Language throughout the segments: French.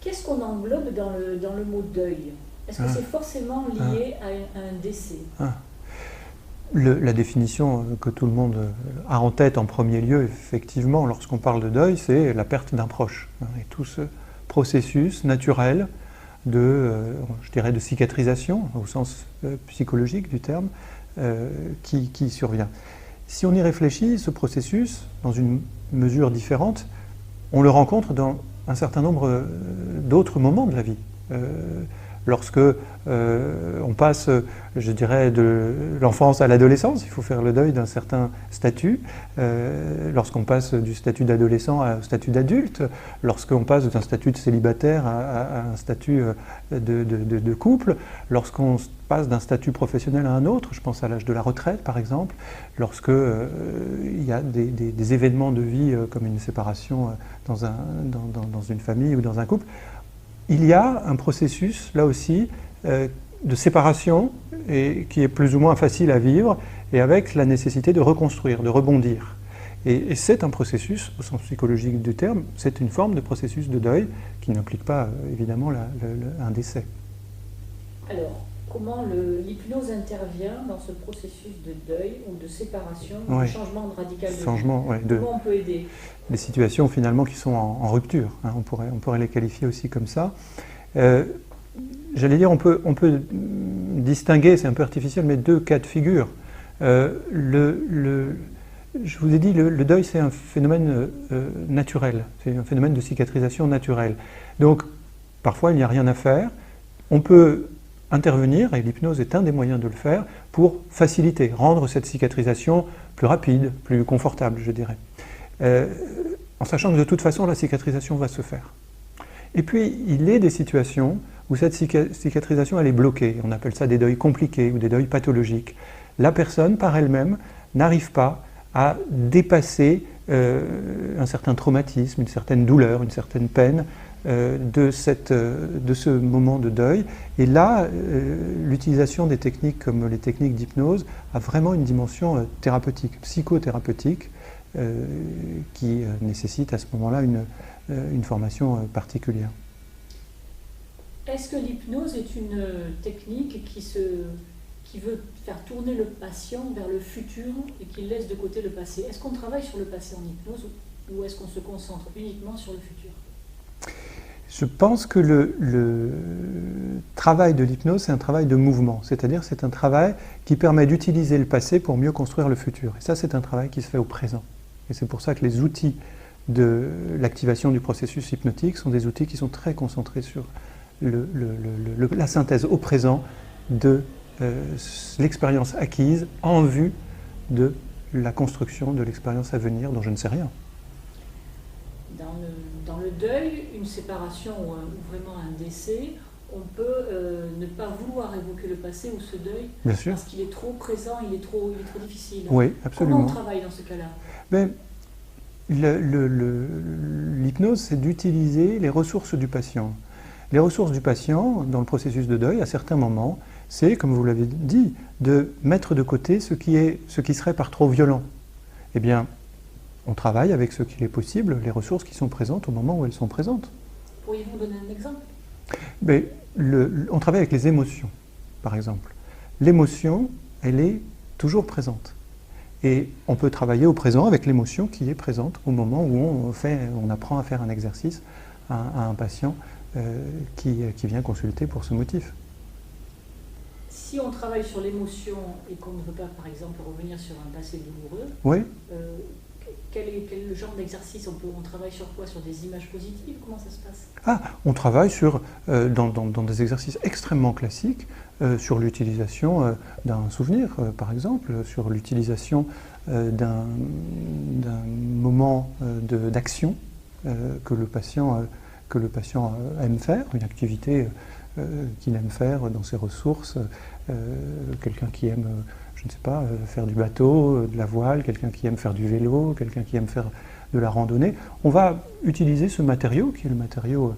Qu'est-ce qu'on englobe dans le mot deuil? Est-ce que c'est forcément lié à un décès? La définition que tout le monde a en tête en premier lieu, effectivement, lorsqu'on parle de deuil, c'est la perte d'un proche. Et tout ce processus naturel je dirais de cicatrisation, au sens psychologique du terme, qui survient. Si on y réfléchit, ce processus, dans une mesure différente, on le rencontre dans un certain nombre d'autres moments de la vie. Lorsque on passe, je dirais, de l'enfance à l'adolescence, il faut faire le deuil d'un certain statut. Lorsqu'on passe du statut d'adolescent au statut d'adulte, lorsqu'on passe d'un statut de célibataire à un statut de couple, lorsqu'on passe d'un statut professionnel à un autre, je pense à l'âge de la retraite par exemple, lorsque il y a des événements de vie comme une séparation dans une famille ou dans un couple, il y a un processus, là aussi, de séparation qui est plus ou moins facile à vivre et avec la nécessité de reconstruire, de rebondir. Et c'est un processus, au sens psychologique du terme, c'est une forme de processus de deuil qui n'implique pas, évidemment, un décès. Alors, comment l'hypnose intervient dans ce processus de deuil ou de séparation, de changement radical de vie? Comment on peut aider? Des situations finalement qui sont en rupture, hein, on pourrait les qualifier aussi comme ça. J'allais dire, on peut distinguer, c'est un peu artificiel, mais deux cas de figure. Je vous ai dit, le deuil c'est un phénomène naturel, c'est un phénomène de cicatrisation naturelle. Donc parfois il n'y a rien à faire, on peut intervenir, et l'hypnose est un des moyens de le faire, pour faciliter, rendre cette cicatrisation plus rapide, plus confortable, je dirais. En sachant que de toute façon la cicatrisation va se faire. Et puis il est des situations où cette cicatrisation elle est bloquée, on appelle ça des deuils compliqués ou des deuils pathologiques. La personne par elle-même n'arrive pas à dépasser un certain traumatisme, une certaine douleur, une certaine peine de ce moment de deuil. Et là, l'utilisation des techniques comme les techniques d'hypnose a vraiment une dimension thérapeutique, psychothérapeutique, qui nécessite à ce moment-là une formation particulière. Est-ce que l'hypnose est une technique qui veut faire tourner le patient vers le futur et qui laisse de côté le passé? Est-ce qu'on travaille sur le passé en hypnose ou est-ce qu'on se concentre uniquement sur le futur? Je pense que le travail de l'hypnose, c'est un travail de mouvement, c'est-à-dire c'est un travail qui permet d'utiliser le passé pour mieux construire le futur. Et ça, c'est un travail qui se fait au présent. Et c'est pour ça que les outils de l'activation du processus hypnotique sont des outils qui sont très concentrés sur la synthèse au présent de l'expérience acquise en vue de la construction de l'expérience à venir dont je ne sais rien. Dans le deuil, une séparation ou vraiment un décès, on peut ne pas vouloir évoquer le passé ou ce deuil. Bien sûr. Parce qu'il est trop présent, il est trop difficile. Oui, absolument. Comment on travaille dans ce cas-là? L'hypnose, c'est d'utiliser les ressources du patient. Les ressources du patient, dans le processus de deuil, à certains moments, c'est, comme vous l'avez dit, de mettre de côté ce qui serait par trop violent. Eh bien, on travaille avec ce qu'il est possible, les ressources qui sont présentes au moment où elles sont présentes. Pourriez-vous donner un exemple? On travaille avec les émotions, par exemple. L'émotion, elle est toujours présente. Et on peut travailler au présent avec l'émotion qui est présente au moment où on apprend à faire un exercice à un patient qui vient consulter pour ce motif. Si on travaille sur l'émotion et qu'on ne veut pas, par exemple, revenir sur un passé douloureux, oui. Quel genre d'exercice on travaille sur quoi? Sur des images positives? Comment ça se passe? On travaille dans des exercices extrêmement classiques sur l'utilisation d'un souvenir, par exemple, sur l'utilisation d'un moment d'action que le patient aime faire, une activité qu'il aime faire dans ses ressources, quelqu'un qui aime, je ne sais pas, faire du bateau, de la voile, quelqu'un qui aime faire du vélo, quelqu'un qui aime faire de la randonnée. On va utiliser ce matériau, qui est le matériau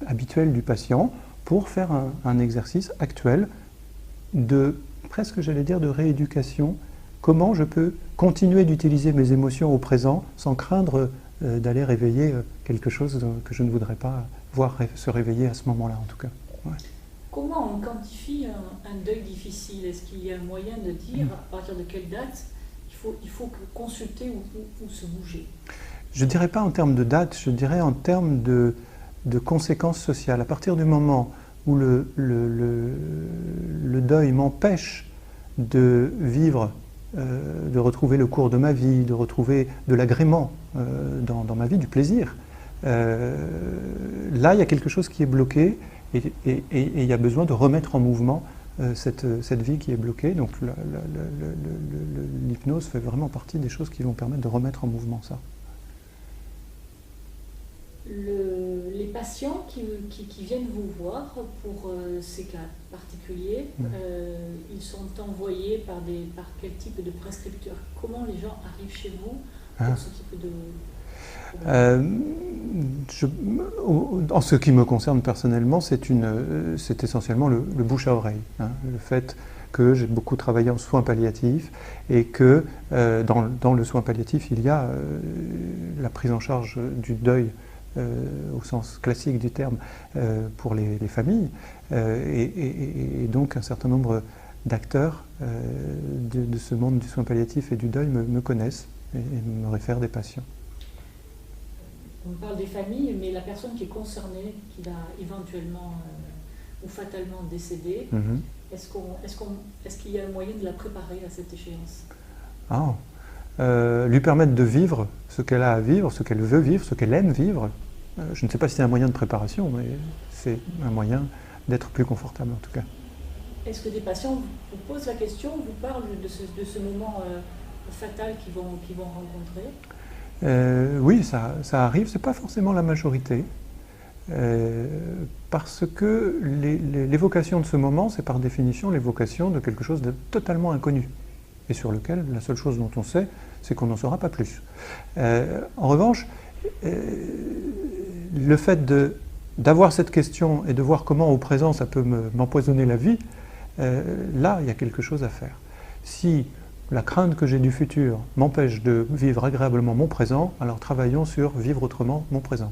habituel du patient, pour faire un exercice actuel de, presque j'allais dire, de rééducation. Comment je peux continuer d'utiliser mes émotions au présent sans craindre d'aller réveiller quelque chose que je ne voudrais pas pouvoir se réveiller à ce moment-là en tout cas. Ouais. Comment on quantifie un deuil difficile? Est-ce qu'il y a un moyen de dire à partir de quelle date il faut consulter ou se bouger? Je ne dirais pas en termes de date, je dirais en termes de conséquences sociales. À partir du moment où le deuil m'empêche de vivre, de retrouver le cours de ma vie, de retrouver de l'agrément dans ma vie, du plaisir, là il y a quelque chose qui est bloqué et il y a besoin de remettre en mouvement cette vie qui est bloquée. Donc l'hypnose fait vraiment partie des choses qui vont permettre de remettre en mouvement ça. Les patients qui viennent vous voir pour ces cas particuliers, ils sont envoyés par quel type de prescripteur? Comment les gens arrivent chez vous pour ce type de... En ce qui me concerne personnellement, c'est essentiellement le bouche à oreille. Hein, le fait que j'ai beaucoup travaillé en soins palliatifs et que dans le soin palliatif, il y a la prise en charge du deuil au sens classique du terme pour les familles et donc un certain nombre d'acteurs de ce monde du soin palliatif et du deuil me connaissent et me réfèrent des patients. On parle des familles, mais la personne qui est concernée, qui va éventuellement ou fatalement décéder, est-ce qu'il y a un moyen de la préparer à cette échéance? Lui permettre de vivre ce qu'elle a à vivre, ce qu'elle veut vivre, ce qu'elle aime vivre. Je ne sais pas si c'est un moyen de préparation, mais c'est un moyen d'être plus confortable en tout cas. Est-ce que des patients vous posent la question, vous parlent de ce moment fatal qu'ils vont rencontrer? Oui, ça arrive, c'est pas forcément la majorité, parce que l'évocation de ce moment, c'est par définition l'évocation de quelque chose de totalement inconnu, et sur lequel la seule chose dont on sait, c'est qu'on n'en saura pas plus. En revanche, le fait d'avoir cette question et de voir comment au présent ça peut m'empoisonner la vie, là, il y a quelque chose à faire. Si la crainte que j'ai du futur m'empêche de vivre agréablement mon présent, alors travaillons sur vivre autrement mon présent.